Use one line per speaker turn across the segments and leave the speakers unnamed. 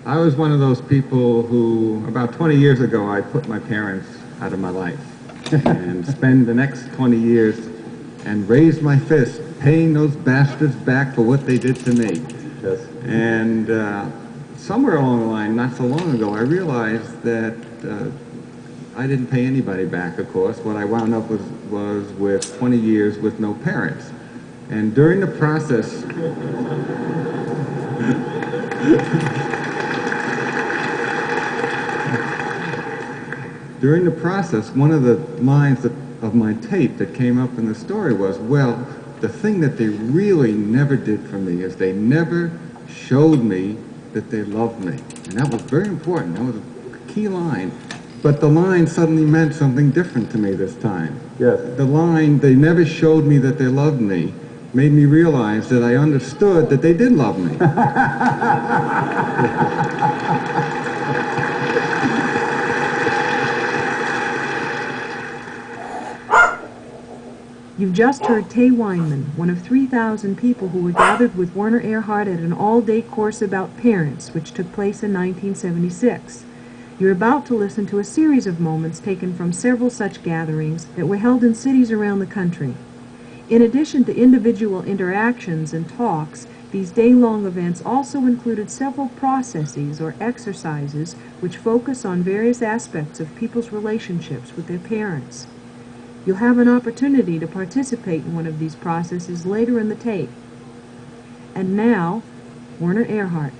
I was one of those people who, about 20 years ago, I put my parents out of my life and spend the next 20 years and raise my fist, paying those bastards back for what they did to me.
Yes.
And somewhere along the line, not so long ago, I realized that I didn't pay anybody back, of course. What I wound up was with 20 years with no parents. And during the process... During the process, one of the lines of my tape that came up in the story was, well, the thing that they really never did for me is they never showed me that they loved me. And that was very important. That was a key line. But the line suddenly meant something different to me this time.
Yes.
The line, they never showed me that they loved me, made me realize that I understood that they did love me.
You've just heard Tay Weinman, one of 3,000 people who were gathered with Werner Erhard at an all-day course about parents, which took place in 1976. You're about to listen to a series of moments taken from several such gatherings that were held in cities around the country. In addition to individual interactions and talks, these day-long events also included several processes or exercises which focus on various aspects of people's relationships with their parents. You'll have an opportunity to participate in one of these processes later in the tape. And now, Werner Erhard.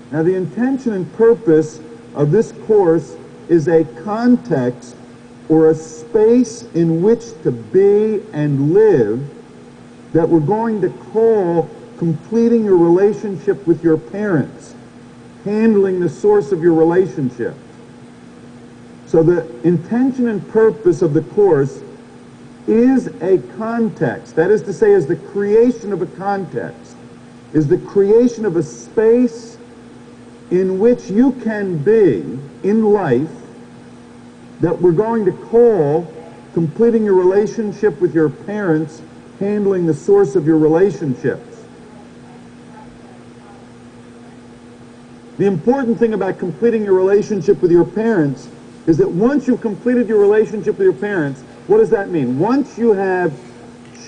Now, the intention and purpose of this course is a context or a space in which to be and live that we're going to call completing your relationship with your parents, handling the source of your relationship. So the intention and purpose of the course is a context. That is to say, is the creation of a context, is the creation of a space in which you can be in life that we're going to call completing your relationship with your parents, handling the source of your relationships. The important thing about completing your relationship with your parents is that once you've completed your relationship with your parents, what does that mean? Once you have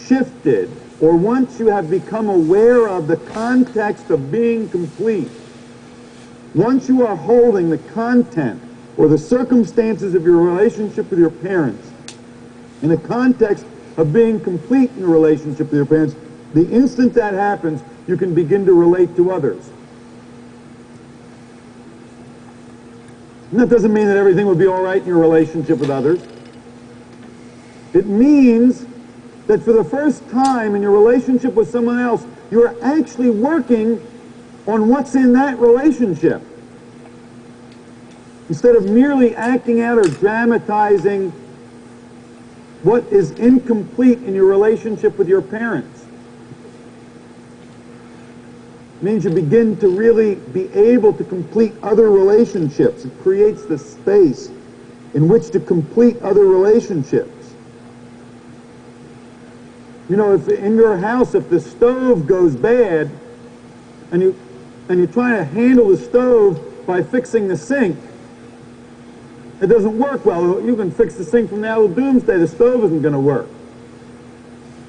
shifted, or once you have become aware of the context of being complete, once you are holding the content or the circumstances of your relationship with your parents in the context of being complete in your relationship with your parents, the instant that happens, you can begin to relate to others. And that doesn't mean that everything will be all right in your relationship with others. It means that for the first time in your relationship with someone else, you're actually working on what's in that relationship. Instead of merely acting out or dramatizing what is incomplete in your relationship with your parents. It means you begin to really be able to complete other relationships. It creates the space in which to complete other relationships. You know, if in your house, if the stove goes bad and you're trying to handle the stove by fixing the sink, it doesn't work well. You can fix the sink from now till doomsday, the stove isn't going to work.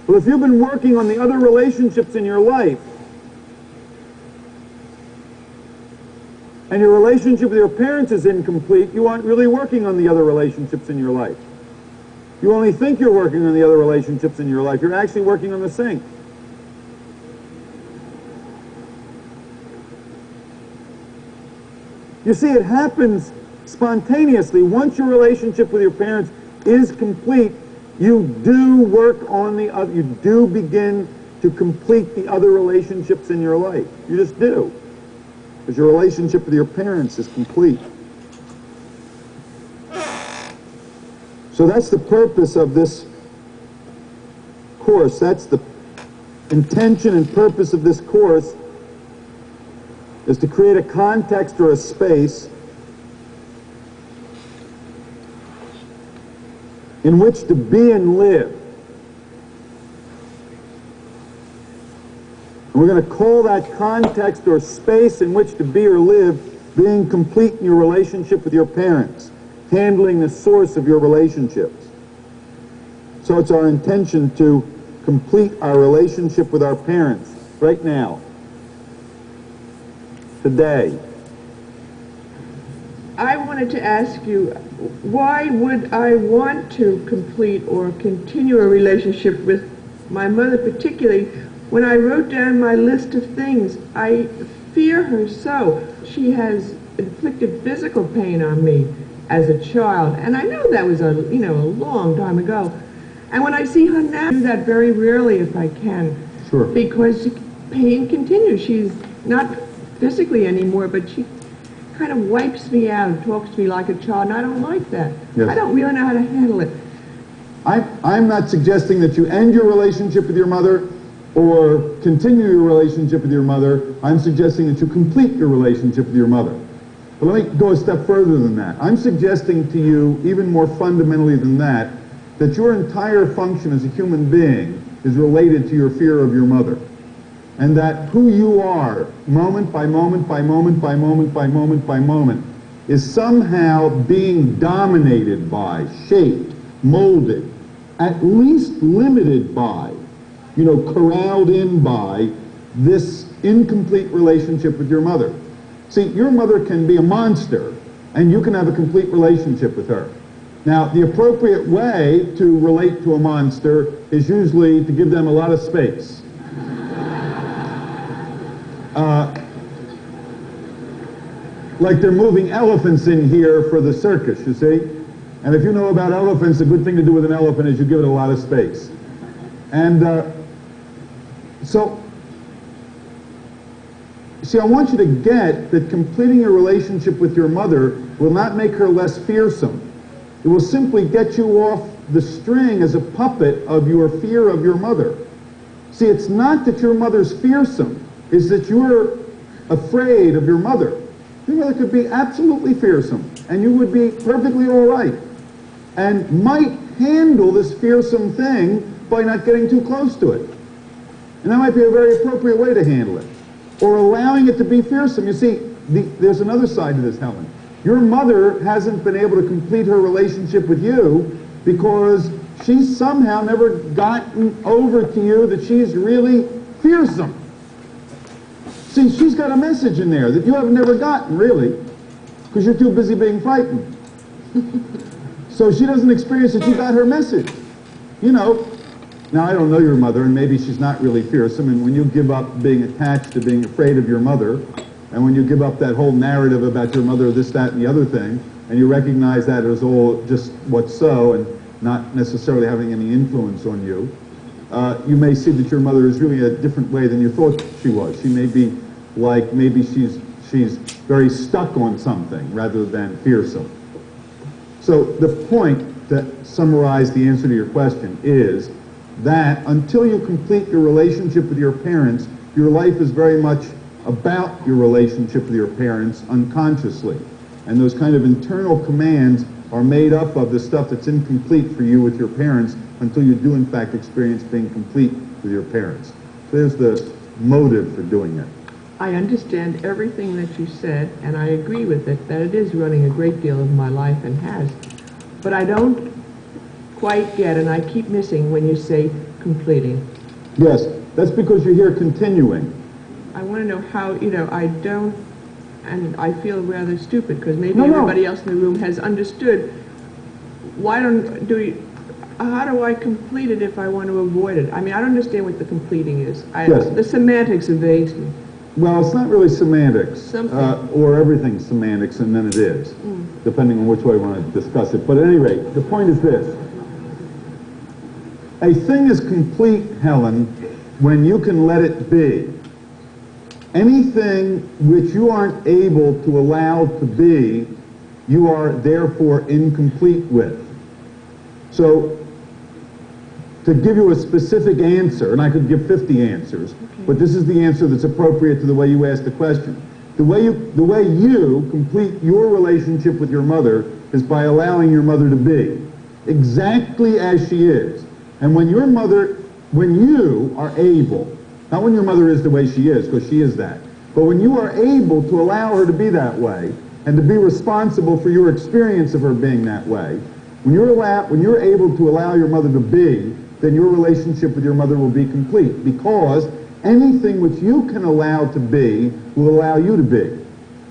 Well, if you've been working on the other relationships in your life, and your relationship with your parents is incomplete, you aren't really working on the other relationships in your life. You only think you're working on the other relationships in your life. You're actually working on the sink. You see, it happens spontaneously. Once your relationship with your parents is complete, you do work on the other, you do begin to complete the other relationships in your life. You just do. Because your relationship with your parents is complete. So that's the purpose of this course. That's the intention and purpose of this course, is to create a context or a space in which to be and live. And we're going to call that context or space in which to be or live being complete in your relationship with your parents, handling the source of your relationships. So it's our intention to complete our relationship with our parents right now, today.
I wanted to ask you, why would I want to complete or continue a relationship with my mother particularly? When I wrote down my list of things, I fear her so. She has inflicted physical pain on me as a child, and I know that was a long time ago. And when I see her now, I do that very rarely if I can.
Sure.
Because pain continues. She's not physically anymore, but she kind of wipes me out and talks to me like a child, and I don't like that.
Yes.
I don't really know how to handle it.
I'm not suggesting that you end your relationship with your mother or continue your relationship with your mother. I'm suggesting that you complete your relationship with your mother. But let me go a step further than that. I'm suggesting to you, even more fundamentally than that your entire function as a human being is related to your fear of your mother. And that who you are, moment by moment by moment by moment by moment by moment, is somehow being dominated by, shaped, molded, at least limited by, corralled in by this incomplete relationship with your mother. See, your mother can be a monster, and you can have a complete relationship with her. Now, the appropriate way to relate to a monster is usually to give them a lot of space. Like they're moving elephants in here for the circus, you see? And if you know about elephants, a good thing to do with an elephant is you give it a lot of space. And so, see, I want you to get that completing your relationship with your mother will not make her less fearsome. It will simply get you off the string as a puppet of your fear of your mother. See, it's not that your mother's fearsome, it's that you're afraid of your mother. Your mother could be absolutely fearsome, and you would be perfectly all right, and might handle this fearsome thing by not getting too close to it. And that might be a very appropriate way to handle it. Or allowing it to be fearsome. You see, there's another side to this, Helen. Your mother hasn't been able to complete her relationship with you because she's somehow never gotten over to you that she's really fearsome. See, she's got a message in there that you have never gotten, really, because you're too busy being frightened. So she doesn't experience that you got her message. Now I don't know your mother, and maybe she's not really fearsome, and when you give up being attached to being afraid of your mother, and when you give up that whole narrative about your mother, this, that, and the other thing, and you recognize that as all just what's so, and not necessarily having any influence on you, you may see that your mother is really a different way than you thought she was. She may be like, maybe she's very stuck on something rather than fearsome. So the point, to summarize the answer to your question, is that until you complete your relationship with your parents, your life is very much about your relationship with your parents unconsciously. And those kind of internal commands are made up of the stuff that's incomplete for you with your parents until you do in fact experience being complete with your parents. So there's the motive for doing it.
I understand everything that you said, and I agree with it, that it is running a great deal of my life and has. But I don't quite get, and I keep missing when you say completing.
Yes, that's because you're here continuing.
I want to know how, I don't, and I feel rather stupid because maybe everybody else in the room has understood. How do I complete it if I want to avoid it? I mean, I don't understand what the completing is.
Yes.
The semantics evades me.
Well, it's not really semantics,
or
everything's semantics, and then it is, depending on which way we want to discuss it. But at any rate, the point is this. A thing is complete, Helen, when you can let it be. Anything which you aren't able to allow to be, you are therefore incomplete with. So, to give you a specific answer, and I could give 50 answers, but this is the answer that's appropriate to the way you asked the question. The way you complete your relationship with your mother is by allowing your mother to be exactly as she is. And when you are able Not when your mother is the way she is, because she is that. But when you are able to allow her to be that way, and to be responsible for your experience of her being that way, when you're able to allow your mother to be, then your relationship with your mother will be complete, because anything which you can allow to be will allow you to be.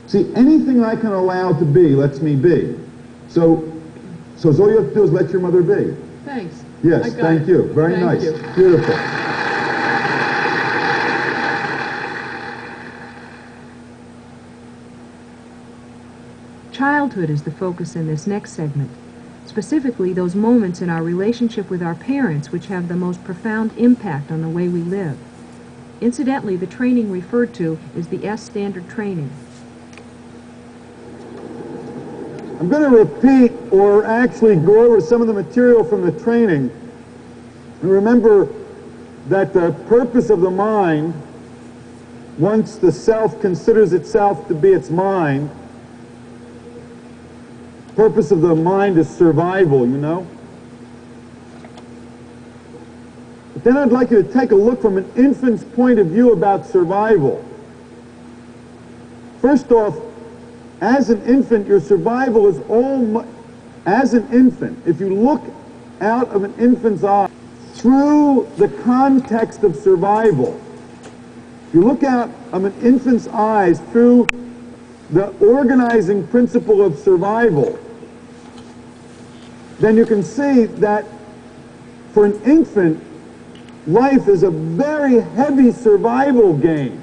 See, anything I can allow to be lets me be. So all you have to do is let your mother be.
Thanks.
Yes, thank you. Very nice. Beautiful.
Childhood is the focus in this next segment, specifically those moments in our relationship with our parents which have the most profound impact on the way we live. Incidentally, the training referred to is the S standard training.
I'm going to repeat or actually go over some of the material from the training. And remember that the purpose of the mind, once the self considers itself to be its mind, purpose of the mind is survival, you know. But then I'd like you to take a look from an infant's point of view about survival. First off, as an infant, your survival is as an infant, if you look out of an infant's eye through the context of survival, if you look out of an infant's eyes through the organizing principle of survival, then you can see that for an infant, life is a very heavy survival game.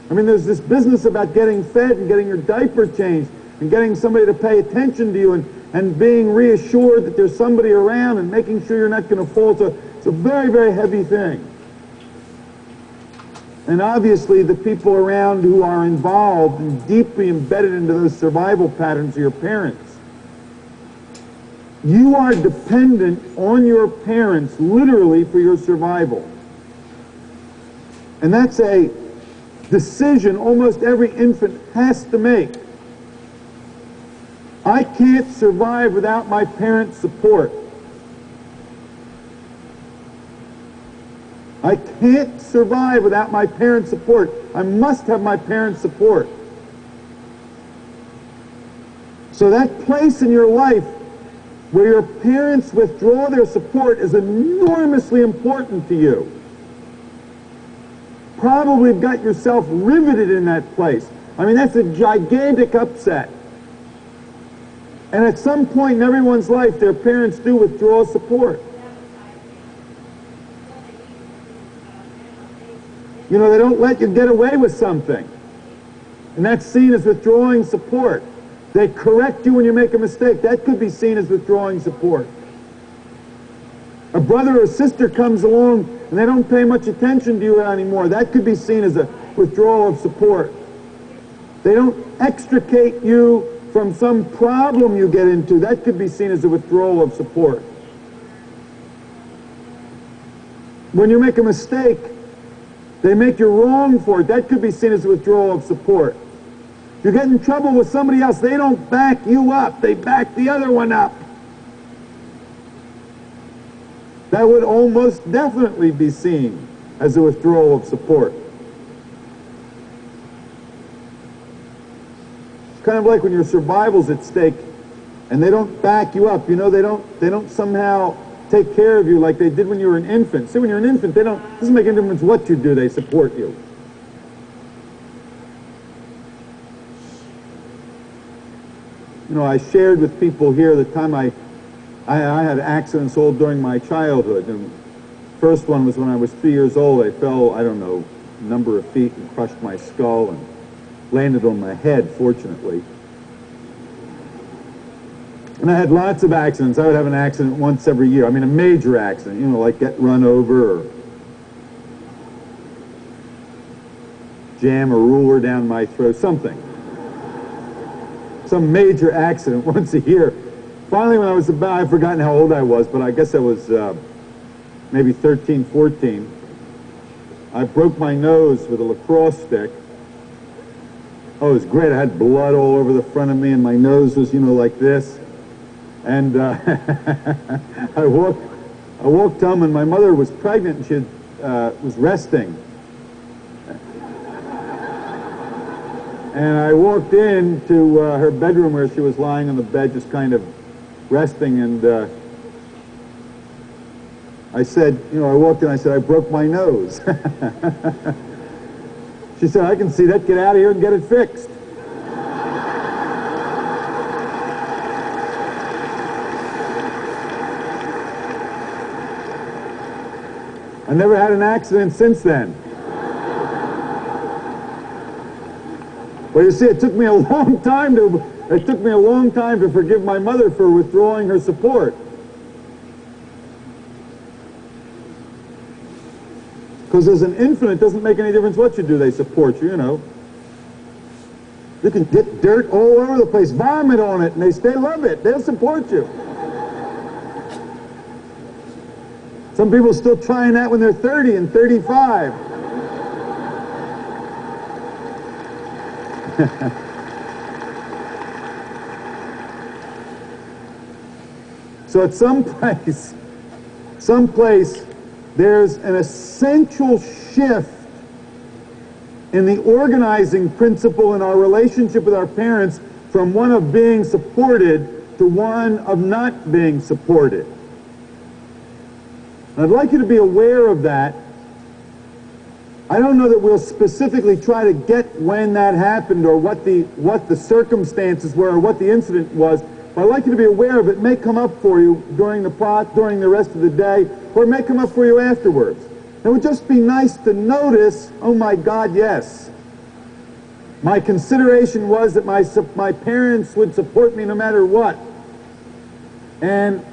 I mean, there's this business about getting fed and getting your diaper changed and getting somebody to pay attention to you and being reassured that there's somebody around and making sure you're not going to fall. It's a very, very heavy thing. And obviously the people around who are involved and deeply embedded into those survival patterns are your parents. You are dependent on your parents literally for your survival. And that's a decision almost every infant has to make. I can't survive without my parents' support. I can't survive without my parents' support. I must have my parents' support. So that place in your life where your parents withdraw their support is enormously important to you. Probably got yourself riveted in that place. I mean, that's a gigantic upset. And at some point in everyone's life, their parents do withdraw support. You know, they don't let you get away with something. And that's seen as withdrawing support. They correct you when you make a mistake. That could be seen as withdrawing support. A brother or sister comes along and they don't pay much attention to you anymore. That could be seen as a withdrawal of support. They don't extricate you from some problem you get into. That could be seen as a withdrawal of support. When you make a mistake, they make you wrong for it. That could be seen as a withdrawal of support. If you get in trouble with somebody else, they don't back you up. They back the other one up. That would almost definitely be seen as a withdrawal of support. It's kind of like when your survival's at stake and they don't back you up. You know, they don't somehow take care of you like they did when you were an infant. See, when you're an infant, it doesn't make any difference what you do, they support you. You know, I shared with people here the time I had accidents all during my childhood. And first one was when I was 3 years old. I fell, I don't know, a number of feet and crushed my skull and landed on my head, fortunately. And I had lots of accidents. I would have an accident once every year. I mean, a major accident, you know, like get run over or jam a ruler down my throat, something. Some major accident once a year. Finally, when I was about, I've forgotten how old I was, but I guess I was maybe 13, 14. I broke my nose with a lacrosse stick. Oh, it was great. I had blood all over the front of me, and my nose was, you know, like this. And I walked home, and my mother was pregnant, and she was resting. And I walked into her bedroom where she was lying on the bed, just kind of resting, and I said, I walked in, I said, I broke my nose. She said, I can see that, get out of here and get it fixed. I never had an accident since then. Well, you see, it took me a long time to forgive my mother for withdrawing her support. Because as an infant, it doesn't make any difference what you do, they support you, You can get dirt all over the place, vomit on it, and they love it. They'll support you. Some people are still trying that when they're 30 and 35. So at some place, there's an essential shift in the organizing principle in our relationship with our parents from one of being supported to one of not being supported. And I'd like you to be aware of that. I don't know that we'll specifically try to get when that happened or what the circumstances were or what the incident was, but I'd like you to be aware of it. It may come up for you during the rest of the day, or it may come up for you afterwards. It would just be nice to notice, oh my God, yes. My consideration was that my parents would support me no matter what. And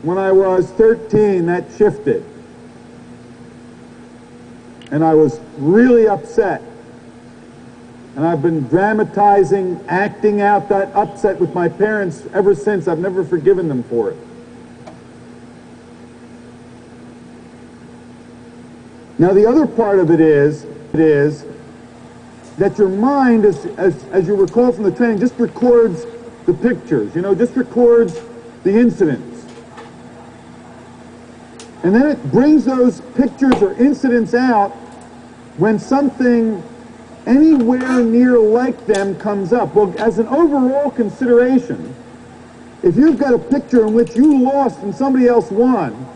when I was 13, that shifted. And I was really upset. And I've been dramatizing, acting out that upset with my parents ever since. I've never forgiven them for it. Now the other part of it is that your mind, as you recall from the training, just records the pictures, just records the incidents. And then it brings those pictures or incidents out when something anywhere near like them comes up. Well, as an overall consideration, if you've got a picture in which you lost and somebody else won,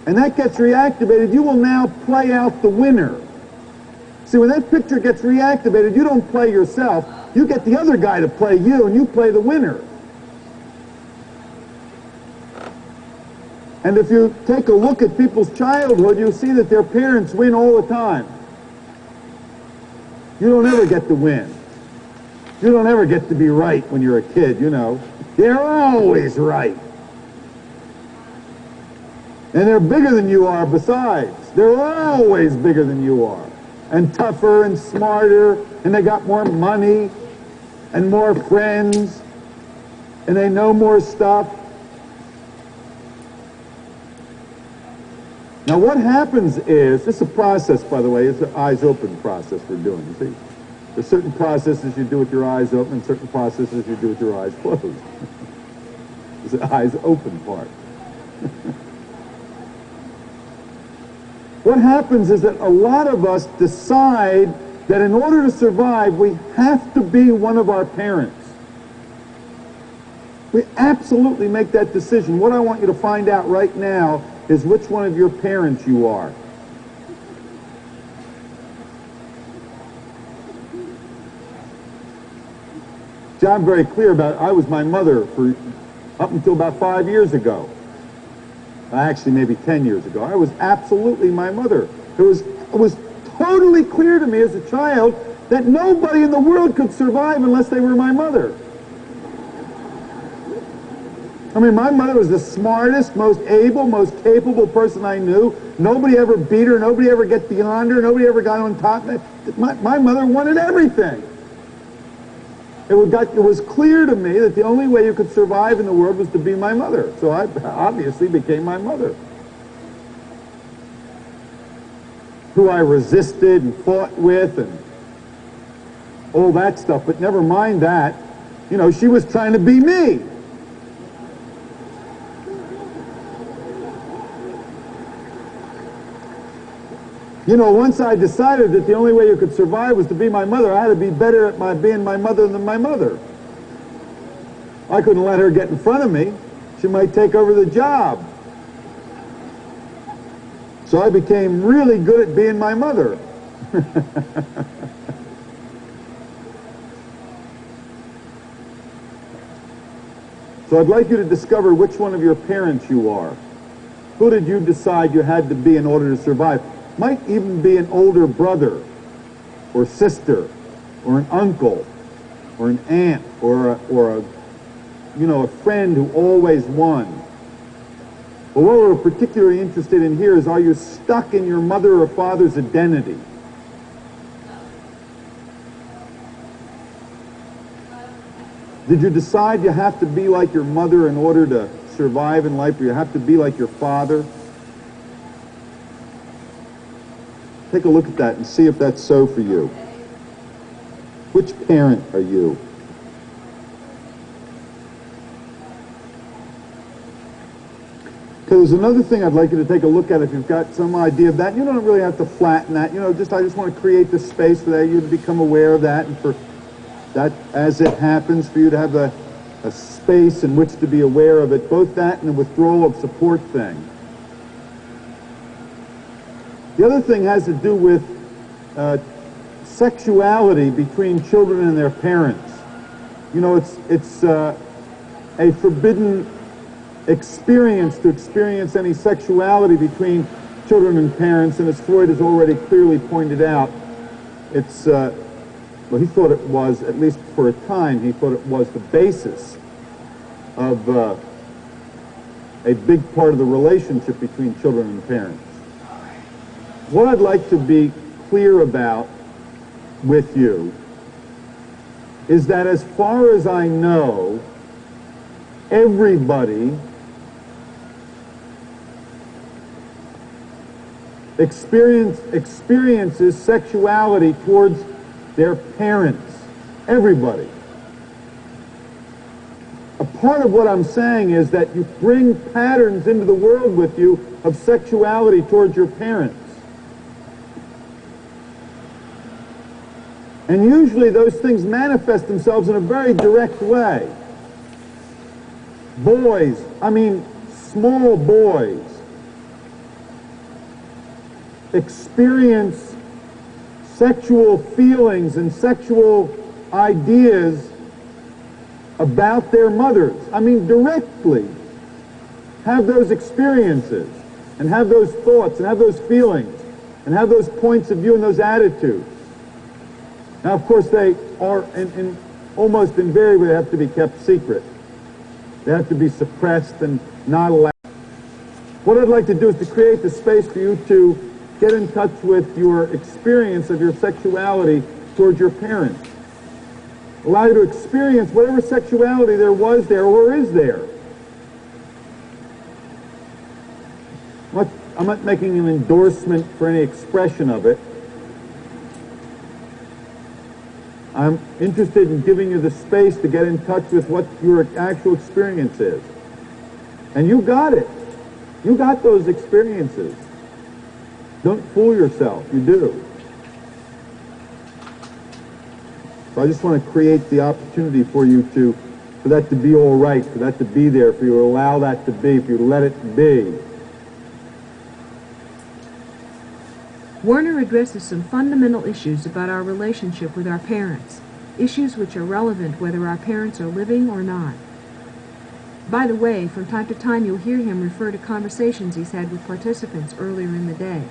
and that gets reactivated, you will now play out the winner. See, when that picture gets reactivated, you don't play yourself. You get the other guy to play you, and you play the winner. And if you take a look at people's childhood, you'll see that their parents win all the time. You don't ever get to win. You don't ever get to be right when you're a kid, They're always right. And they're bigger than you are besides. They're always bigger than you are. And tougher and smarter, and they got more money and more friends, and they know more stuff. Now what happens is, this is a process, by the way, it's an eyes open process we're doing, you see. There's certain processes you do with your eyes open, and certain processes you do with your eyes closed. It's the eyes open part. What happens is that a lot of us decide that in order to survive, we have to be one of our parents. We absolutely make that decision. What I want you to find out right now is which one of your parents you are. See, I'm very clear about it. I was my mother for up until about 5 years ago. Actually, maybe 10 years ago. I was absolutely my mother. It was totally clear to me as a child that nobody in the world could survive unless they were my mother. I mean, my mother was the smartest, most able, most capable person I knew. Nobody ever beat her. Nobody ever got beyond her. Nobody ever got on top of her. My mother wanted everything. It was clear to me that the only way you could survive in the world was to be my mother. So I obviously became my mother, who I resisted and fought with and all that stuff. But never mind that. She was trying to be me. You know, once I decided that the only way you could survive was to be my mother, I had to be better at being my mother than my mother. I couldn't let her get in front of me. She might take over the job. So I became really good at being my mother. So I'd like you to discover which one of your parents you are. Who did you decide you had to be in order to survive? Might even be an older brother, or sister, or an uncle, or an aunt, or a friend who always won. But what we're particularly interested in here is, are you stuck in your mother or father's identity? Did you decide you have to be like your mother in order to survive in life, or you have to be like your father? Take a look at that and see if that's so for you. Which parent are you? Okay, there's another thing I'd like you to take a look at if you've got some idea of that. You don't really have to flatten that. You know, I just want to create this space for you to become aware of that, and for that, as it happens, for you to have a space in which to be aware of it, both that and the withdrawal of support thing. The other thing has to do with sexuality between children and their parents. You know, it's a forbidden experience to experience any sexuality between children and parents, and as Freud has already clearly pointed out, it's, well, he thought it was, at least for a time, he thought it was the basis of a big part of the relationship between children and parents. What I'd like to be clear about with you is that, as far as I know, everybody experiences sexuality towards their parents. Everybody. A part of what I'm saying is that you bring patterns into the world with you of sexuality towards your parents. And usually those things manifest themselves in a very direct way. Boys, I mean small boys, experience sexual feelings and sexual ideas about their mothers. I mean, directly have those experiences, and have those thoughts, and have those feelings, and have those points of view and those attitudes. Now, of course, they are, almost invariably, they have to be kept secret. They have to be suppressed and not allowed. What I'd like to do is to create the space for you to get in touch with your experience of your sexuality towards your parents. Allow you to experience whatever sexuality there was there or is there. I'm not making an endorsement for any expression of it. I'm interested in giving you the space to get in touch with what your actual experience is. And you got it. You got those experiences. Don't fool yourself. You do. So I just want to create the opportunity for you for that to be all right, for that to be there, for you to allow that to be, for you to let it be.
Werner addresses some fundamental issues about our relationship with our parents, issues which are relevant whether our parents are living or not. By the way, from time to time you'll hear him refer to conversations he's had with participants earlier in the day.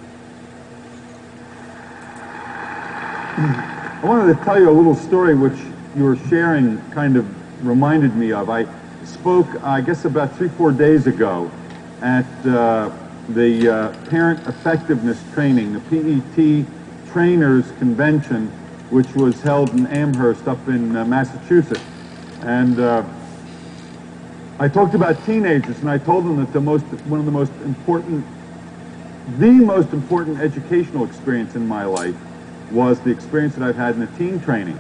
I wanted to tell you a little story which your sharing kind of reminded me of. I spoke, I guess, about 3-4 days ago at the Parent Effectiveness Training, the PET Trainers Convention, which was held in Amherst up in Massachusetts. And I talked about teenagers, and I told them that the most important educational experience in my life was the experience that I've had in the teen training.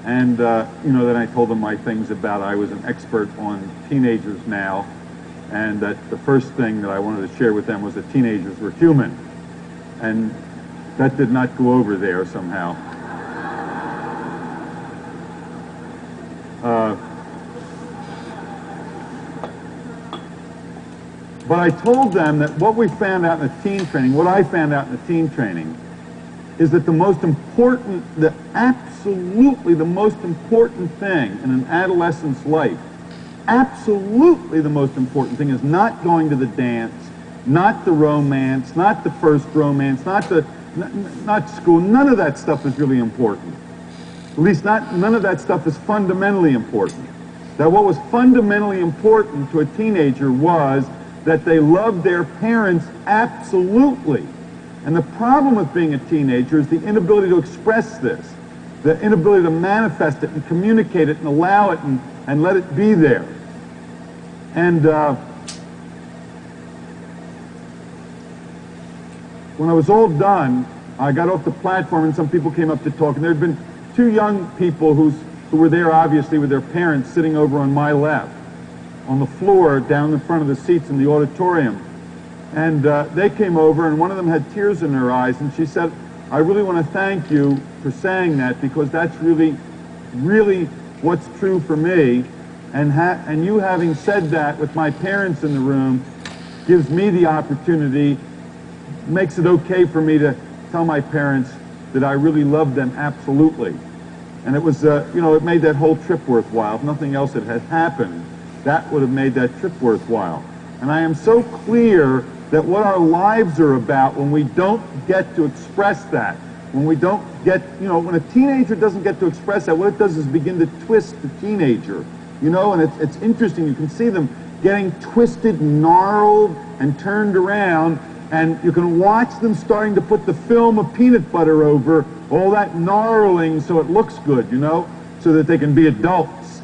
And, then I told them my things about I was an expert on teenagers now, and that the first thing that I wanted to share with them was that teenagers were human. And That did not go over there somehow. But I told them that what we found out in the teen training, what I found out in the teen training, is that the most important, absolutely the most important thing in an adolescent's life, absolutely the most important thing is not going to the dance, not the romance, not the first romance, not school. None of that stuff is really important. At least none of that stuff is fundamentally important. That what was fundamentally important to a teenager was that they loved their parents absolutely. And the problem with being a teenager is the inability to express this, the inability to manifest it and communicate it and allow it and let it be there. And when I was all done, I got off the platform and some people came up to talk, and there had been two young people who were there obviously with their parents sitting over on my left, on the floor down in front of the seats in the auditorium. And they came over, and one of them had tears in her eyes, and she said, I really want to thank you for saying that, because that's really, really what's true for me. And you having said that with my parents in the room gives me the opportunity, makes it okay for me to tell my parents that I really love them absolutely. And it was, it made that whole trip worthwhile. If nothing else that had happened, that would have made that trip worthwhile. And I am so clear that what our lives are about when we don't get to express that, when we don't get, when a teenager doesn't get to express that, what it does is begin to twist the teenager, and it's interesting. You can see them getting twisted, gnarled, and turned around, and you can watch them starting to put the film of peanut butter over all that gnarling so it looks good, so that they can be adults.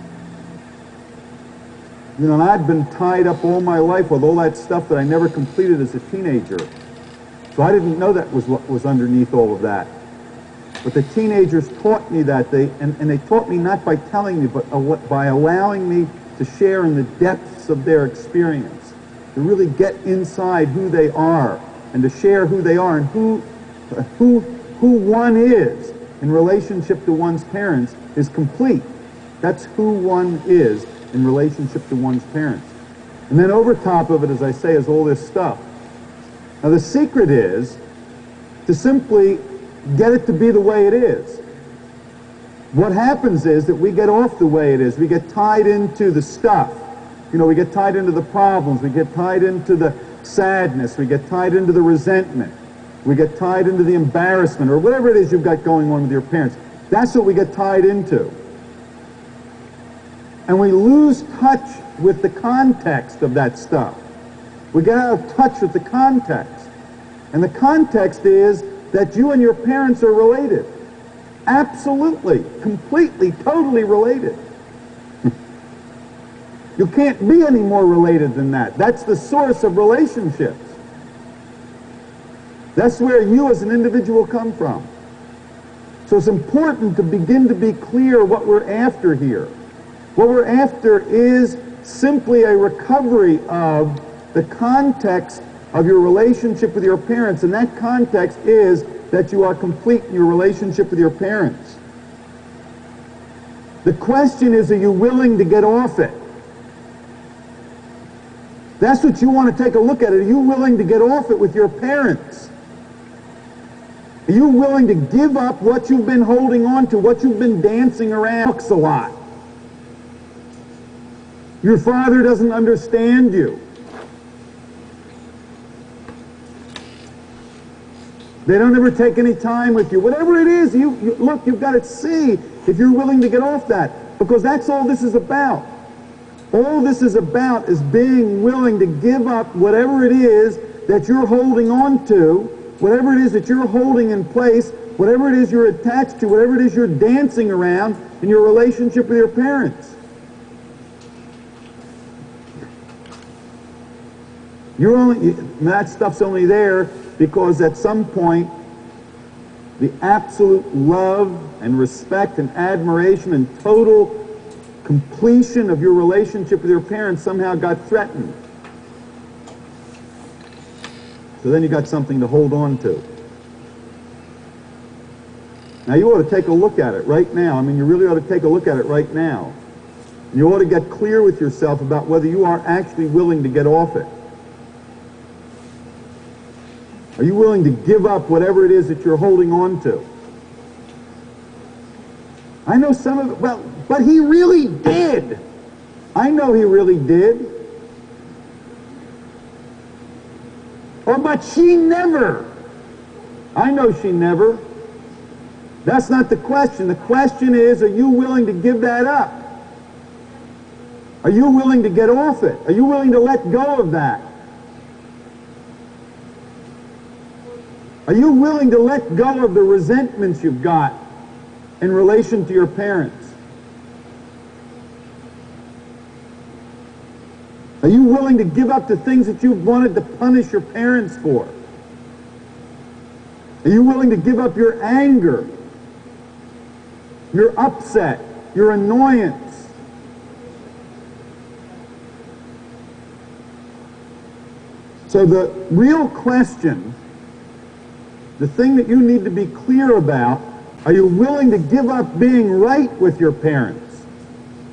And I'd been tied up all my life with all that stuff that I never completed as a teenager. So I didn't know that was what was underneath all of that. But the teenagers taught me that, and they taught me not by telling me, but by allowing me to share in the depths of their experience, to really get inside who they are, and to share who they are and who one is in relationship to one's parents is complete. That's who one is in relationship to one's parents. And then over top of it, as I say, is all this stuff. Now the secret is to simply get it to be the way it is. What happens is that we get off the way it is. We get tied into the stuff. We get tied into the problems. We get tied into the sadness. We get tied into the resentment. We get tied into the embarrassment, or whatever it is you've got going on with your parents. That's what we get tied into. And we lose touch with the context of that stuff. We get out of touch with the context. And the context is that you and your parents are related. Absolutely, completely, totally related. You can't be any more related than that. That's the source of relationships. That's where you as an individual come from. So it's important to begin to be clear what we're after here. What we're after is simply a recovery of the context of your relationship with your parents, and that context is that you are complete in your relationship with your parents. The question is, are you willing to get off it? That's what you want to take a look at. Are you willing to get off it with your parents? Are you willing to give up what you've been holding on to, what you've been dancing around? Looks a lot. Your father doesn't understand you. They don't ever take any time with you. Whatever it is, look, you've got to see if you're willing to get off that, because that's all this is about. All this is about is being willing to give up whatever it is that you're holding on to, whatever it is that you're holding in place, whatever it is you're attached to, whatever it is you're dancing around in your relationship with your parents. That stuff's only there because at some point the absolute love and respect and admiration and total completion of your relationship with your parents somehow got threatened. So then you got something to hold on to. Now you ought to take a look at it right now. I mean, you really ought to take a look at it right now. You ought to get clear with yourself about whether you are actually willing to get off it. Are you willing to give up whatever it is that you're holding on to? I know some of it, well, but he really did. I know he really did. Oh, but she never. I know she never. That's not the question. The question is, are you willing to give that up? Are you willing to get off it? Are you willing to let go of that? Are you willing to let go of the resentments you've got in relation to your parents? Are you willing to give up the things that you've wanted to punish your parents for? Are you willing to give up your anger, your upset, your annoyance? So the real question, the thing that you need to be clear about, are you willing to give up being right with your parents?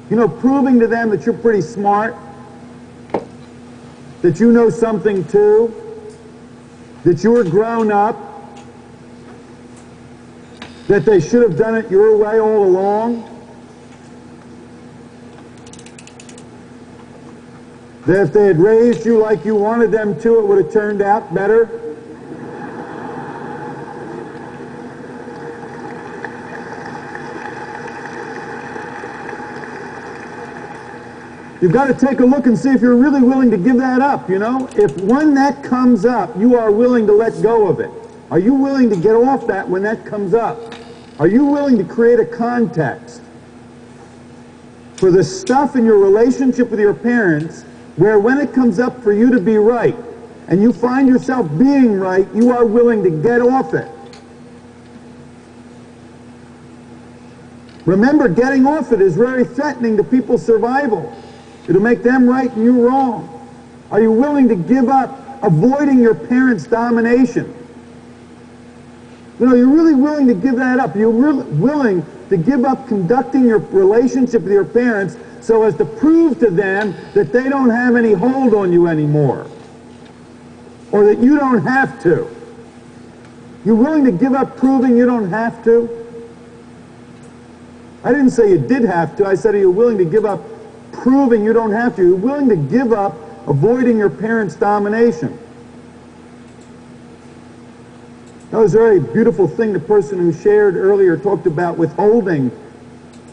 You know, proving to them that you're pretty smart, that you know something too, that you're grown up, that they should have done it your way all along, that if they had raised you like you wanted them to, it would have turned out better. You've got to take a look and see if you're really willing to give that up, you know? If when that comes up, you are willing to let go of it. Are you willing to get off that when that comes up? Are you willing to create a context for the stuff in your relationship with your parents where when it comes up for you to be right and you find yourself being right, you are willing to get off it? Remember, getting off it is very threatening to people's survival. It'll make them right and you wrong. Are you willing to give up avoiding your parents' domination? You know, you're really willing to give that up. You're really willing to give up conducting your relationship with your parents so as to prove to them that they don't have any hold on you anymore, or that you don't have to. You're willing to give up proving you don't have to? I didn't say you did have to. I said, are you willing to give up proving you don't have to? You're willing to give up avoiding your parents' domination. That was a very beautiful thing the person who shared earlier talked about withholding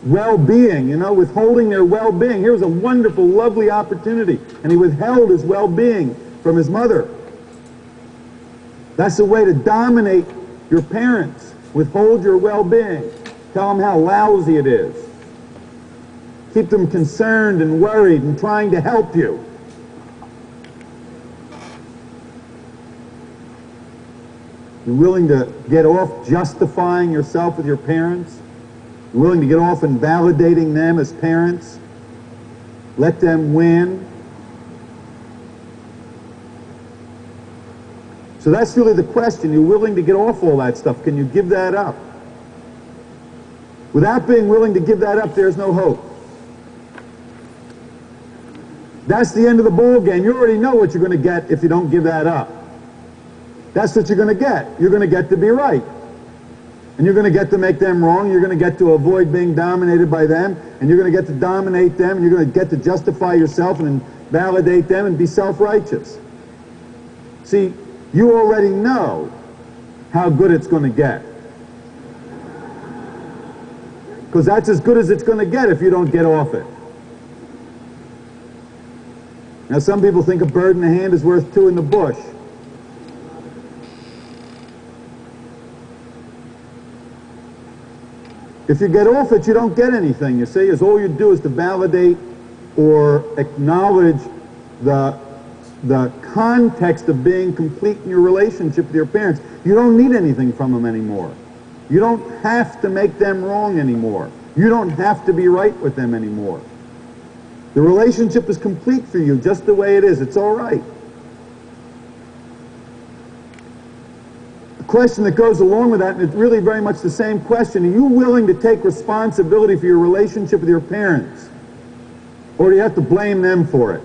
well-being, you know, withholding their well-being. Here was a wonderful, lovely opportunity, and he withheld his well-being from his mother. That's the way to dominate your parents. Withhold your well-being. Tell them how lousy it is. Keep them concerned and worried and trying to help you. You're willing to get off justifying yourself with your parents? You're willing to get off invalidating them as parents? Let them win? So that's really the question. You're willing to get off all that stuff. Can you give that up? Without being willing to give that up, there's no hope. That's the end of the ball game. You already know what you're going to get if you don't give that up. That's what you're going to get. You're going to get to be right. And you're going to get to make them wrong. You're going to get to avoid being dominated by them. And you're going to get to dominate them. And you're going to get to justify yourself and validate them and be self-righteous. See, you already know how good it's going to get. Because that's as good as it's going to get if you don't get off it. Now, some people think a bird in the hand is worth two in the bush. If you get off it, you don't get anything, you see. As all you do is to validate or acknowledge the context of being complete in your relationship with your parents. You don't need anything from them anymore. You don't have to make them wrong anymore. You don't have to be right with them anymore. The relationship is complete for you just the way it is. It's all right. The question that goes along with that, and it's really very much the same question. Are you willing to take responsibility for your relationship with your parents? Or do you have to blame them for it?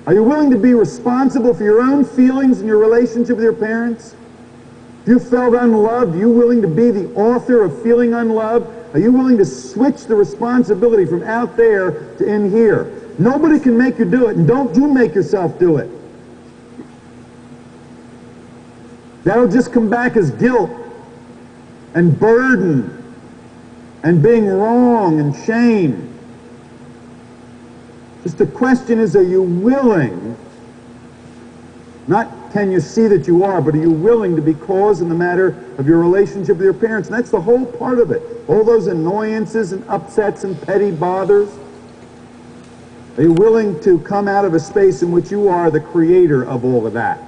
Are you willing to be responsible for your own feelings in your relationship with your parents? If you felt unloved, are you willing to be the author of feeling unloved? Are you willing to switch the responsibility from out there to in here? Nobody can make you do it, and don't you make yourself do it. That'll just come back as guilt and burden and being wrong and shame. Just the question is, are you willing, not can you see that you are, but are you willing to be cause in the matter of your relationship with your parents? And that's the whole part of it. All those annoyances and upsets and petty bothers. Are you willing to come out of a space in which you are the creator of all of that?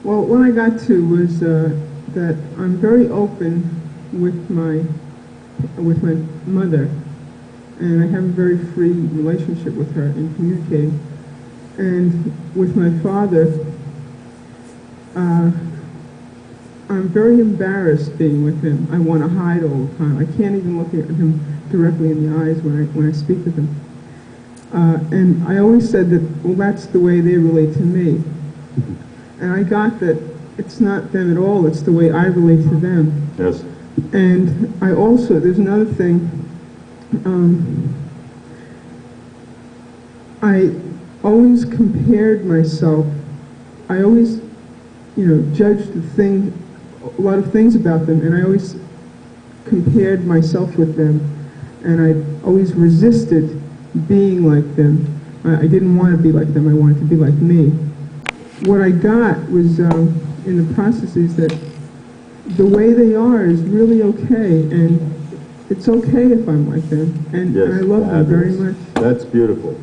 Well, what I got to was that I'm very open with my mother, and I have a very free relationship with her in communicating. And with my father, I'm very embarrassed being with him. I want to hide all the time. I can't even look at him directly in the eyes when I speak with him. And I always said that, well, that's the way they relate to me. And I got that it's not them at all, it's the way I relate to them.
Yes.
And I also, there's another thing, I always compared myself, I always, judged a lot of things about them, and I always compared myself with them, and I always resisted being like them. I didn't want to be like them, I wanted to be like me. What I got was, in the process, is that the way they are is really okay, and it's okay if I'm like them, and
Yes,
I love them very much.
That's beautiful.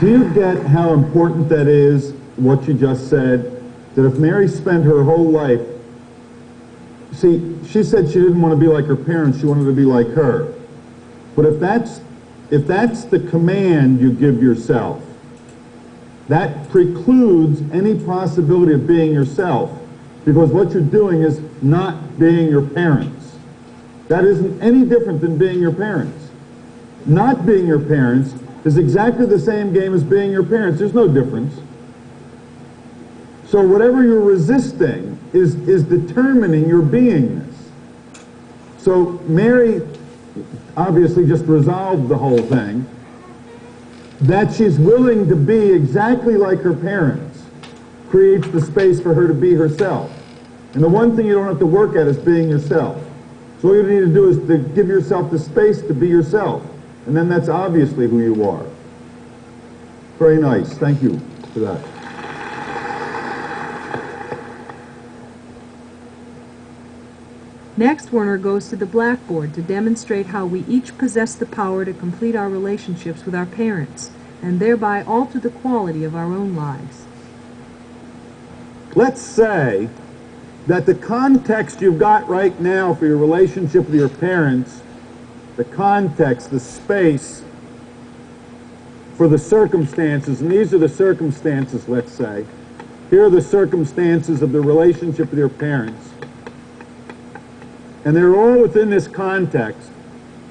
Do you get how important that is, what you just said? That if Mary spent her whole life, see, she said she didn't want to be like her parents, she wanted to be like her. But if that's the command you give yourself, that precludes any possibility of being yourself, because what you're doing is not being your parents. That isn't any different than being your parents. Not being your parents is exactly the same game as being your parents. There's no difference. So whatever you're resisting is determining your beingness. So Mary obviously just resolved the whole thing, that she's willing to be exactly like her parents creates the space for her to be herself. And the one thing you don't have to work at is being yourself. So all you need to do is to give yourself the space to be yourself. And then that's obviously who you are. Very nice. Thank you for that.
Next, Werner goes to the blackboard to demonstrate how we each possess the power to complete our relationships with our parents, and thereby alter the quality of our own lives.
Let's say that the context you've got right now for your relationship with your parents, the context, the space for the circumstances, and these are the circumstances, let's say. Here are the circumstances of the relationship with your parents. And they're all within this context.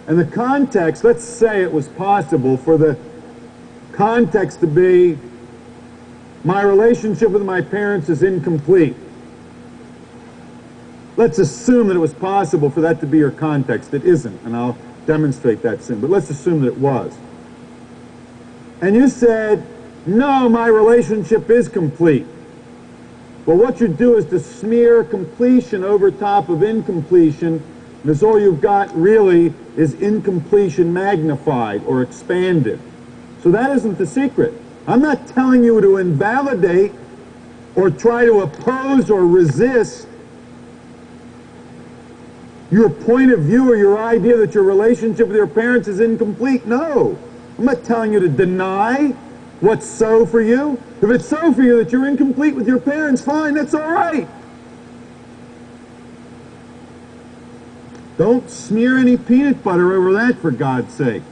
And the context, let's say it was possible for the context to be, my relationship with my parents is incomplete. Let's assume that it was possible for that to be your context. It isn't, and I'll demonstrate that soon. But let's assume that it was. And you said, no, my relationship is complete. Well, what you do is to smear completion over top of incompletion, because all you've got really is incompletion magnified or expanded. So that isn't the secret. I'm not telling you to invalidate or try to oppose or resist your point of view or your idea that your relationship with your parents is incomplete. No. I'm not telling you to deny what's so for you. If it's so for you that you're incomplete with your parents, fine, that's all right. Don't smear any peanut butter over that, for God's sake.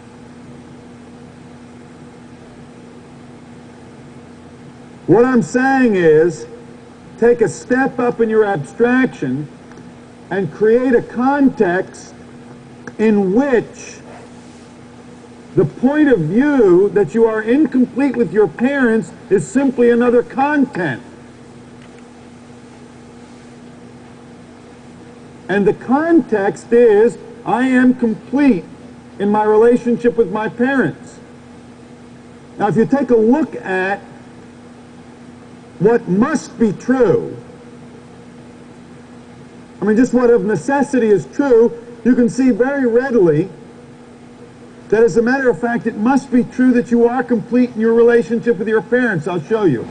What I'm saying is, take a step up in your abstraction and create a context in which the point of view that you are incomplete with your parents is simply another content. And the context is, I am complete in my relationship with my parents. Now, if you take a look at what must be true, I mean, just what of necessity is true, you can see very readily that, as a matter of fact, it must be true that you are complete in your relationship with your parents. I'll show you.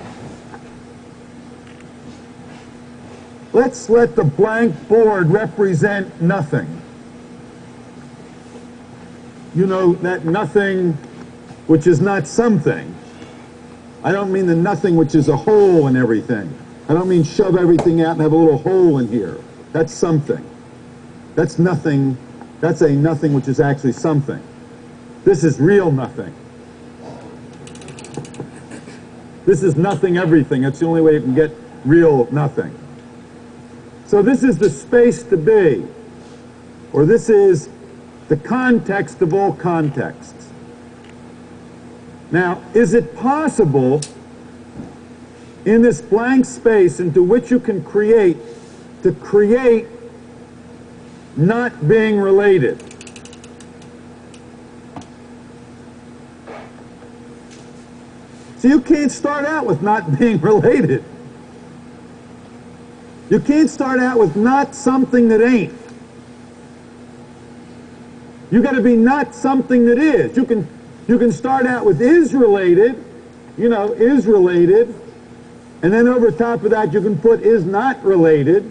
Let's let the blank board represent nothing. You know, that nothing which is not something. I don't mean the nothing which is a hole in everything. I don't mean shove everything out and have a little hole in here. That's something. That's nothing. That's a nothing which is actually something. This is real nothing. This is nothing everything. That's the only way you can get real nothing. So this is the space to be, or this is the context of all contexts. Now, is it possible in this blank space into which you can create, to create not being related? So you can't start out with not being related. You can't start out with not something that ain't. You got to be not something that is. You can start out with is related, you know, is related, and then over top of that you can put is not related.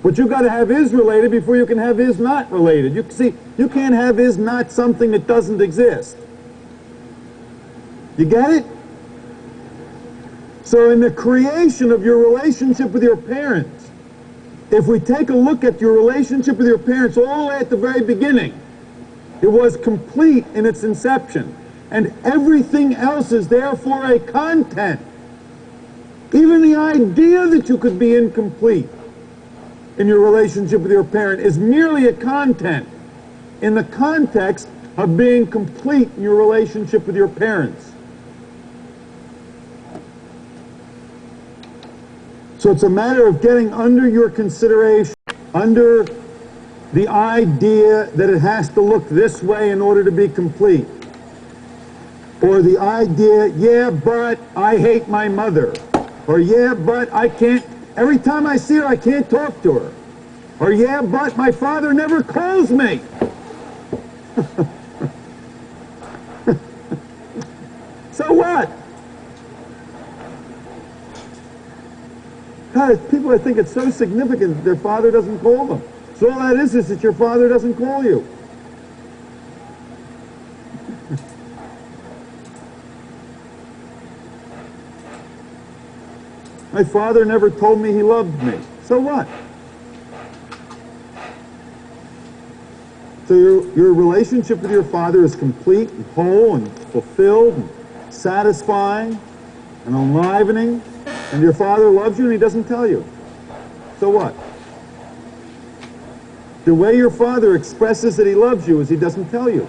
But you got to have is related before you can have is not related. You see, you can't have is not something that doesn't exist. You get it? So in the creation of your relationship with your parents, if we take a look at your relationship with your parents all the way at the very beginning, it was complete in its inception. And everything else is therefore a content. Even the idea that you could be incomplete in your relationship with your parent is merely a content in the context of being complete in your relationship with your parents. So it's a matter of getting under your consideration, under the idea that it has to look this way in order to be complete. Or the idea, yeah, but I hate my mother. Or yeah, but I can't, every time I see her, I can't talk to her. Or yeah, but my father never calls me. So what? God, people, I think it's so significant that their father doesn't call them. So all that is that your father doesn't call you. My father never told me he loved me. So what? So your relationship with your father is complete and whole and fulfilled and satisfying and enlivening, and your father loves you and he doesn't tell you. So what? The way your father expresses that he loves you is he doesn't tell you.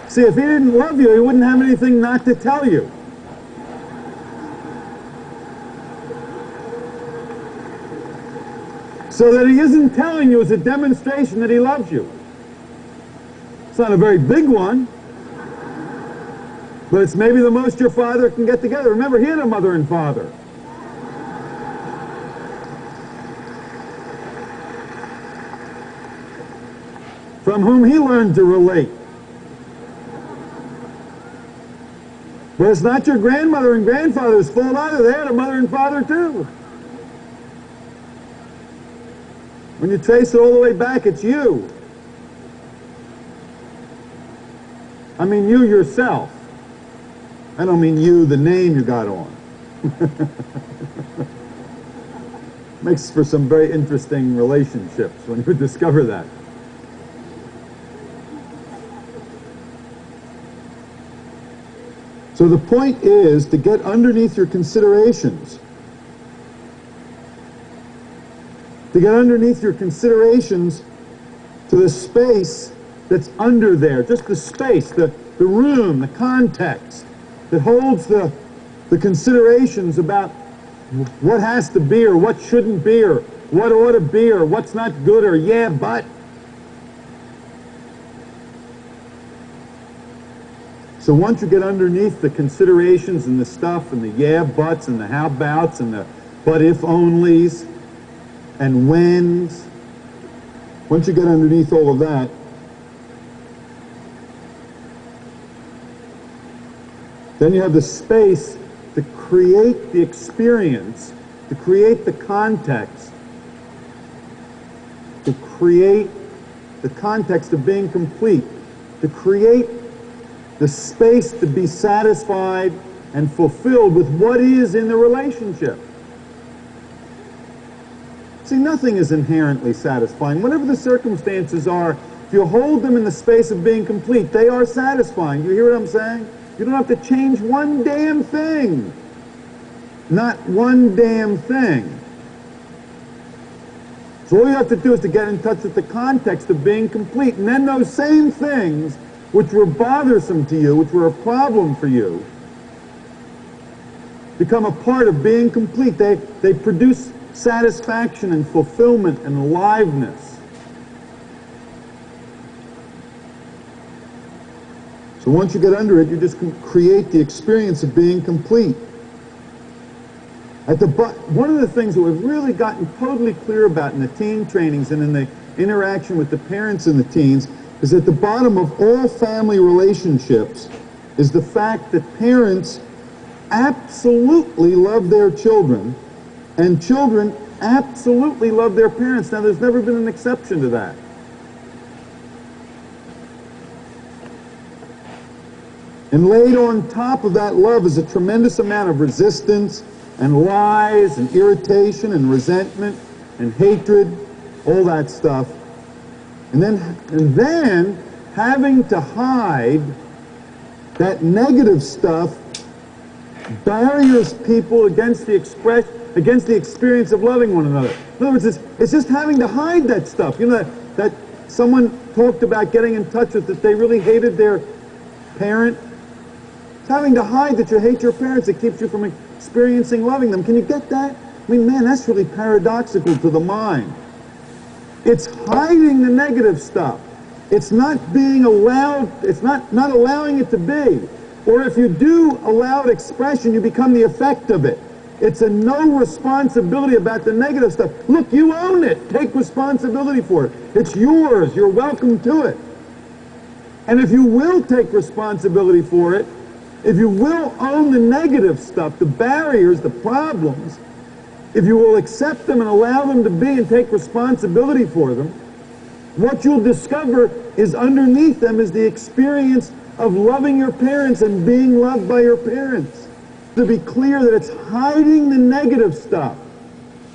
See, if he didn't love you, he wouldn't have anything not to tell you. So that he isn't telling you is a demonstration that he loves you. It's not a very big one, but it's maybe the most your father can get together. Remember, he had a mother and father. From whom he learned to relate. But it's not your grandmother and grandfather's fault either. They had a mother and father too. When you trace it all the way back, it's you. I mean, you yourself. I don't mean you, the name you got on. Makes for some very interesting relationships when you discover that. So the point is to get underneath your considerations. To get underneath your considerations to the space that's under there, just the space, the room, the context that holds the considerations about what has to be or what shouldn't be or what ought to be or what's not good or yeah, but. So once you get underneath the considerations and the stuff and the yeah, buts and the how abouts and the but if onlys and whens, once you get underneath all of that, then you have the space to create the experience, to create the context, to create the context of being complete, to create the space to be satisfied and fulfilled with what is in the relationship. See, nothing is inherently satisfying. Whatever the circumstances are, if you hold them in the space of being complete, they are satisfying. You hear what I'm saying? You don't have to change one damn thing. Not one damn thing. So all you have to do is to get in touch with the context of being complete. And then those same things which were bothersome to you, which were a problem for you, become a part of being complete. They produce satisfaction and fulfillment and aliveness. So once you get under it, you just create the experience of being complete. One of the things that we've really gotten totally clear about in the teen trainings and in the interaction with the parents and the teens is at the bottom of all family relationships is the fact that parents absolutely love their children and children absolutely love their parents. Now, there's never been an exception to that. And laid on top of that love is a tremendous amount of resistance and lies and irritation and resentment and hatred, all that stuff. And then having to hide that negative stuff barriers people against the experience of loving one another. In other words, it's just having to hide that stuff. You know, that someone talked about getting in touch with that they really hated their parent. It's having to hide that you hate your parents that keeps you from experiencing loving them. Can you get that? I mean, man, that's really paradoxical to the mind. It's hiding the negative stuff. It's not being allowed, it's not allowing it to be. Or if you do allow it expression, you become the effect of it. It's a no responsibility about the negative stuff. Look, you own it. Take responsibility for it. It's yours. You're welcome to it. And if you will take responsibility for it, if you will own the negative stuff, the barriers, the problems, if you will accept them and allow them to be and take responsibility for them, what you'll discover is underneath them is the experience of loving your parents and being loved by your parents. To be clear that it's hiding the negative stuff,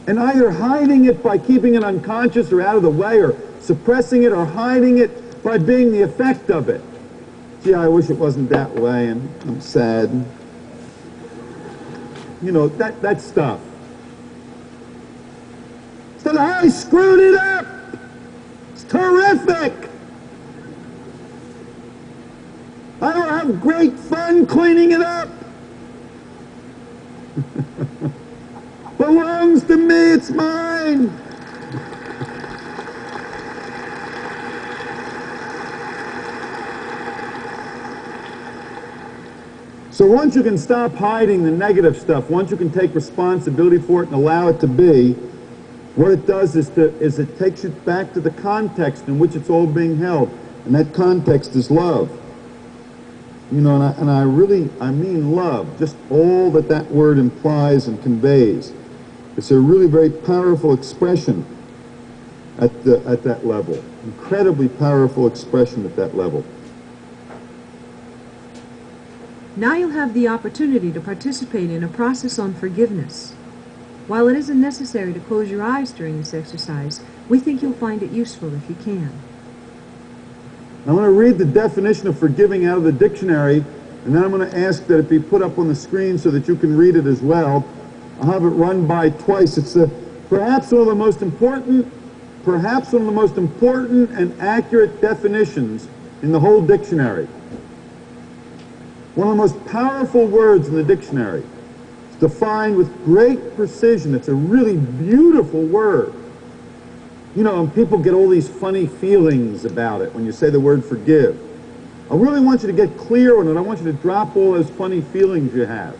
and either hiding it by keeping it unconscious or out of the way, or suppressing it, or hiding it by being the effect of it. Gee, I wish it wasn't that way, and I'm sad. You know, that stuff. Instead of, I screwed it up! It's terrific! I will have great fun cleaning it up! Belongs to me, it's mine! So once you can stop hiding the negative stuff, once you can take responsibility for it and allow it to be, what it does is it takes you back to the context in which it's all being held. And that context is love. You know, and I mean love, just all that word implies and conveys. It's a really very powerful expression at that level. Incredibly powerful expression at that level.
Now you'll have the opportunity to participate in a process on forgiveness. While it isn't necessary to close your eyes during this exercise, we think you'll find it useful if you can.
I'm going to read the definition of forgiving out of the dictionary, and then I'm going to ask that it be put up on the screen so that you can read it as well. I'll have it run by twice. It's perhaps one of the most important and accurate definitions in the whole dictionary. One of the most powerful words in the dictionary. It's defined with great precision. It's a really beautiful word. You know, and people get all these funny feelings about it when you say the word forgive. I really want you to get clear on it. I want you to drop all those funny feelings you have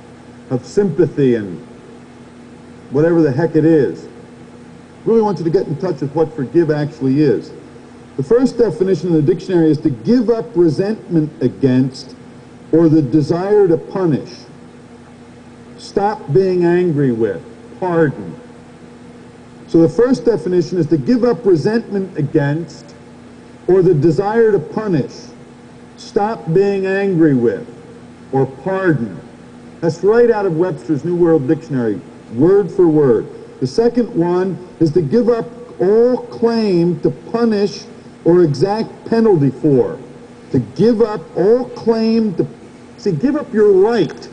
of sympathy and whatever the heck it is. I really want you to get in touch with what forgive actually is. The first definition in the dictionary is to give up resentment against or the desire to punish. Stop being angry with. Pardon. So the first definition is to give up resentment against or the desire to punish. Stop being angry with or pardon. That's right out of Webster's New World Dictionary, word for word. The second one is to give up all claim to punish or exact penalty for. To give up all claim to, give up your right.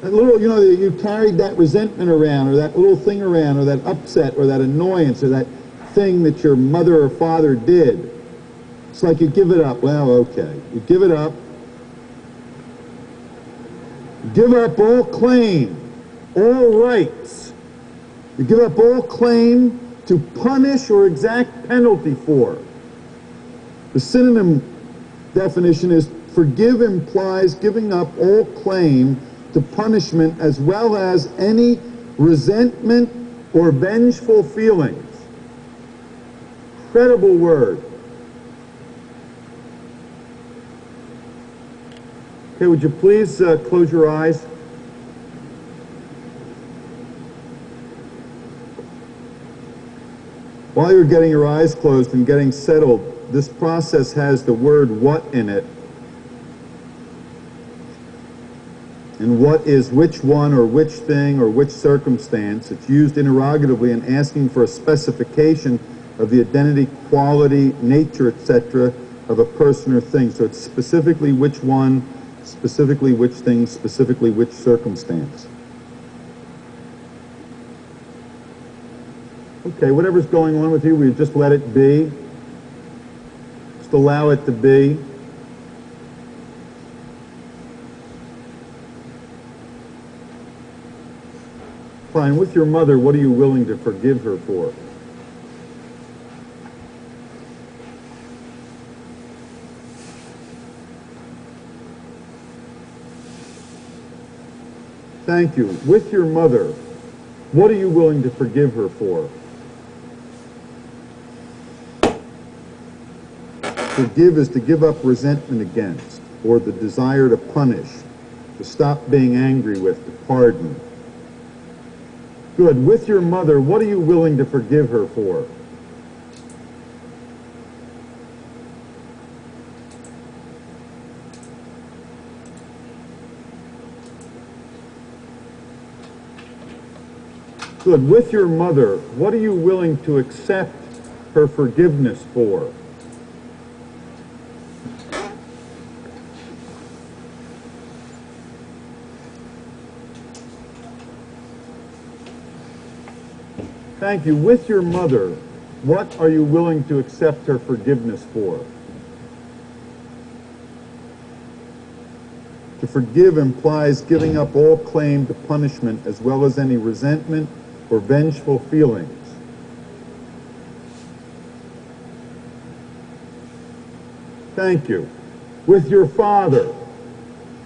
That little, you know, you carried that resentment around, or that little thing around, or that upset, or that annoyance, or that thing that your mother or father did. It's like you give it up. Well, okay. You give it up. Give up all claim, all rights. You give up all claim to punish or exact penalty for. The synonym definition is forgive implies giving up all claim to punishment as well as any resentment or vengeful feelings. Incredible word. Okay, would you please close your eyes? While you're getting your eyes closed and getting settled, this process has the word what in it. And what is which one or which thing or which circumstance. It's used interrogatively in asking for a specification of the identity, quality, nature, etc. of a person or thing. So it's specifically which one, specifically which thing, specifically which circumstance. Okay, whatever's going on with you, will you just let it be? Just allow it to be. Fine, with your mother, what are you willing to forgive her for? Thank you. With your mother, what are you willing to forgive her for? Forgive is to give up resentment against, or the desire to punish, to stop being angry with, to pardon. Good. With your mother, what are you willing to forgive her for? Good. With your mother, what are you willing to accept her forgiveness for? Thank you. With your mother, what are you willing to accept her forgiveness for? To forgive implies giving up all claim to punishment as well as any resentment or vengeful feelings. Thank you. With your father,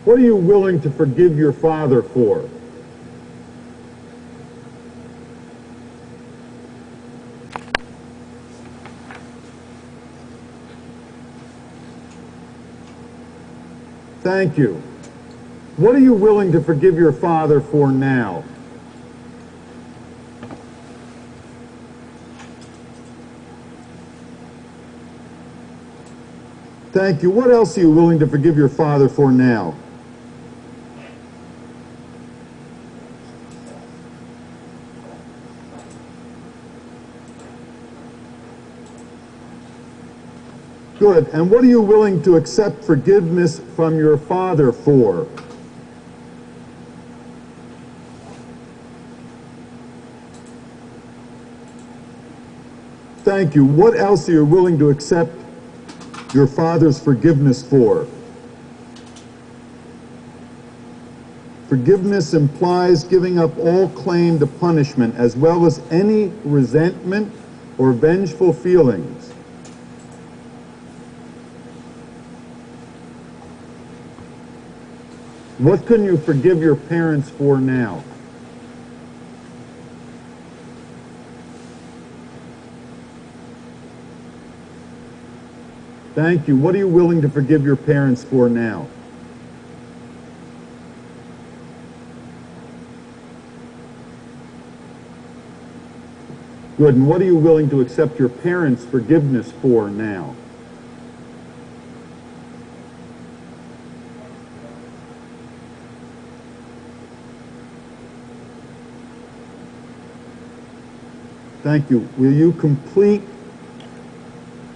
what are you willing to forgive your father for? Thank you. What are you willing to forgive your father for now? Thank you. What else are you willing to forgive your father for now? Good. And what are you willing to accept forgiveness from your father for? Thank you. What else are you willing to accept your father's forgiveness for? Forgiveness implies giving up all claim to punishment as well as any resentment or vengeful feelings. What can you forgive your parents for now? Thank you. What are you willing to forgive your parents for now? Good. And what are you willing to accept your parents' forgiveness for now? Thank you. Will you complete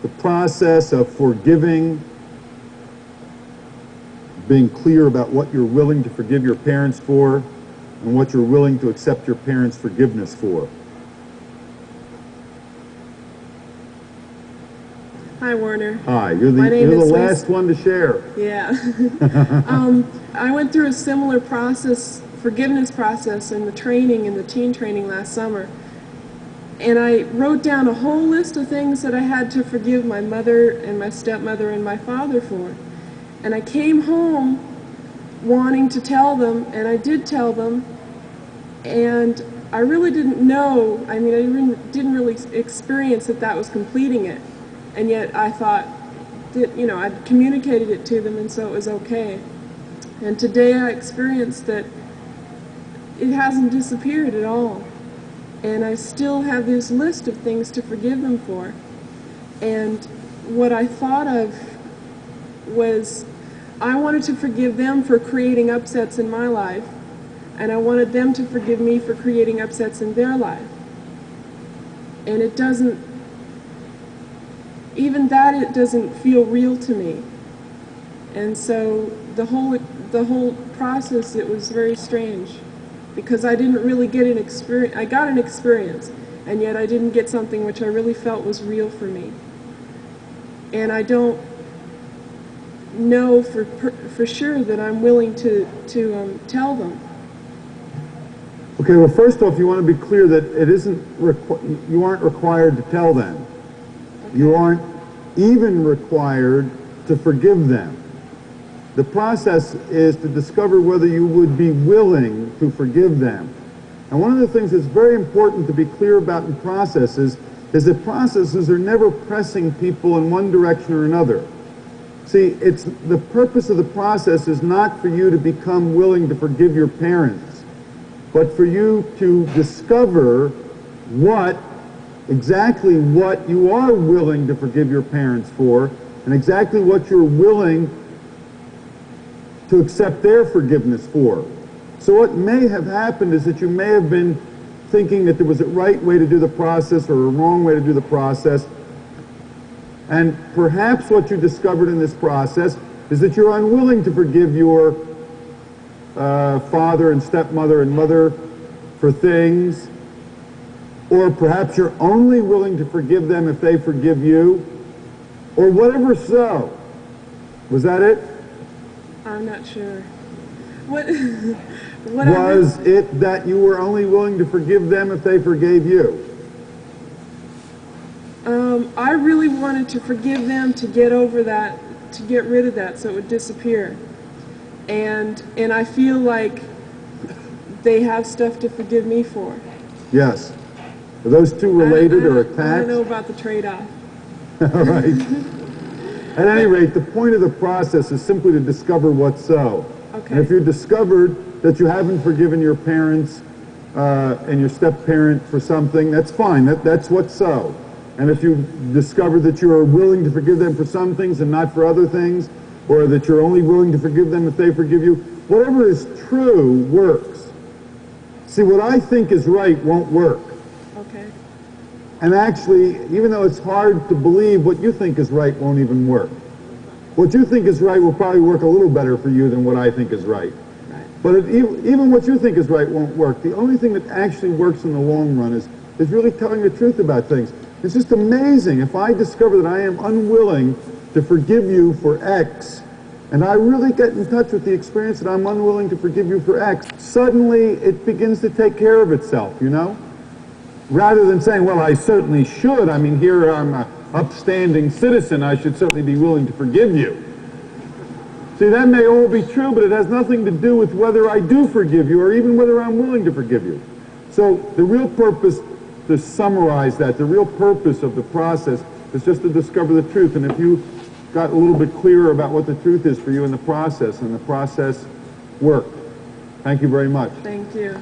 the process of forgiving, being clear about what you're willing to forgive your parents for and what you're willing to accept your parents' forgiveness for?
Hi, Werner.
Hi, you're
My name
the
is
last one to share.
Yeah. I went through a similar process, forgiveness process, in the training, in the teen training last summer. And I wrote down a whole list of things that I had to forgive my mother and my stepmother and my father for. And I came home wanting to tell them, and I did tell them, and I really didn't know, I mean, I didn't really experience that that was completing it. And yet I thought that, you know, I'd communicated it to them, and so it was okay. And today I experienced that it hasn't disappeared at all. And I still have this list of things to forgive them for. And what I thought of was I wanted to forgive them for creating upsets in my life, and I wanted them to forgive me for creating upsets in their life. And it doesn't, even that, it doesn't feel real to me. And so the whole process, it was very strange, because I didn't really get an experience. I got an experience, and yet I didn't get something which I really felt was real for me. And I don't know for sure that I'm willing to tell them.
Okay, well, first off, you want to be clear that it isn't you aren't required to tell them. Okay. You aren't even required to forgive them. The process is to discover whether you would be willing to forgive them. And one of the things that's very important to be clear about in processes is that processes are never pressing people in one direction or another. See, it's the purpose of the process is not for you to become willing to forgive your parents, but for you to discover exactly what you are willing to forgive your parents for, and exactly what you're willing to accept their forgiveness for. So what may have happened is that you may have been thinking that there was a right way to do the process or a wrong way to do the process. And perhaps what you discovered in this process is that you're unwilling to forgive your father and stepmother and mother for things. Or perhaps you're only willing to forgive them if they forgive you. Or whatever so. Was that it?
I'm not sure. What
was it that you were only willing to forgive them if they forgave you?
I really wanted to forgive them to get over that, to get rid of that so it would disappear. And I feel like they have stuff to forgive me for.
Yes. Are those two related or attached?
I don't know about the trade-off.
All right. At any rate, the point of the process is simply to discover what's so.
Okay.
And if you discovered that you haven't forgiven your parents and your step-parent for something, that's fine. That's what's so. And if you discover that you are willing to forgive them for some things and not for other things, or that you're only willing to forgive them if they forgive you, whatever is true works. See, what I think is right won't work.
Okay.
And actually, even though it's hard to believe, what you think is right won't even work. What you think is right will probably work a little better for you than what I think is right. But even what you think is right won't work. The only thing that actually works in the long run is really telling the truth about things. It's just amazing. If I discover that I am unwilling to forgive you for X, and I really get in touch with the experience that I'm unwilling to forgive you for X, suddenly it begins to take care of itself, you know? Rather than saying, well, I certainly should. I mean, here I'm an upstanding citizen. I should certainly be willing to forgive you. See, that may all be true, but it has nothing to do with whether I do forgive you or even whether I'm willing to forgive you. So the real purpose, to summarize that, the real purpose of the process is just to discover the truth. And if you got a little bit clearer about what the truth is for you in the process, and the process worked. Thank you very much.
Thank you.